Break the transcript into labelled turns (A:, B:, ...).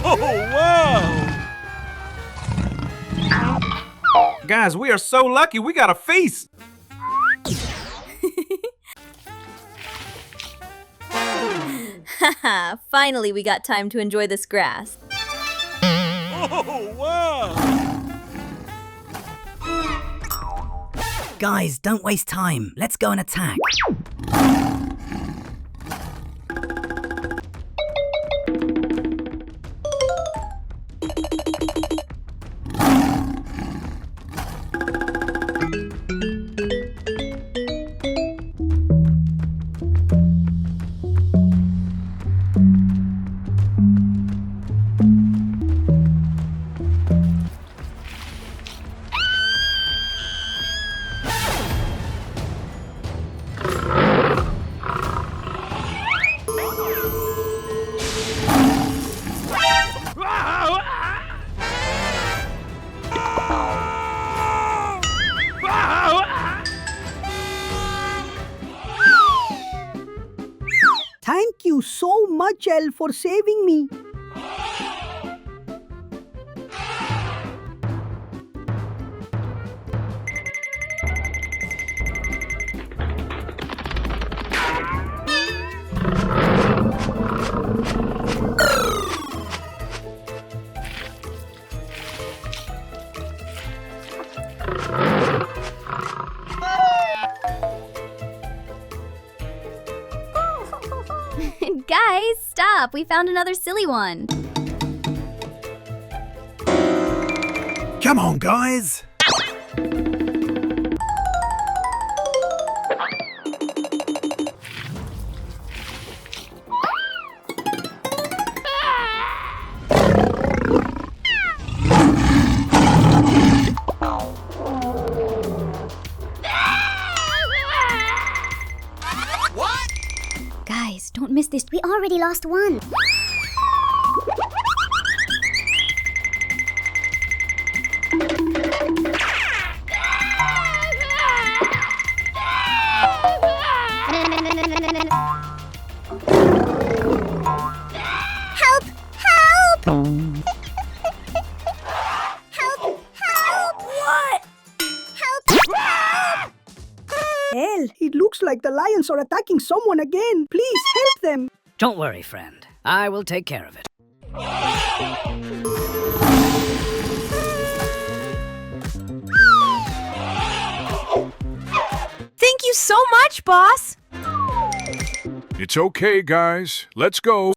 A: Oh, wow! Guys, we are so lucky. We got a feast.
B: Haha, finally we got time to enjoy this grass.
A: Oh, wow!
C: Guys, don't waste time. Let's go and attack.
D: Thank you so much, Elle, for saving me.
B: Guys, stop! We found another silly one.
A: Come on, guys.
B: Guys, don't miss this.
E: We already lost one. Help! Help! Help! Help!
B: What?
E: Help! Help!
D: Elle, it looks like the lions are attacking someone again. Please help them.
C: Don't worry, friend. I will take care of it.
B: Thank you so much, boss!
F: It's okay, guys. Let's go.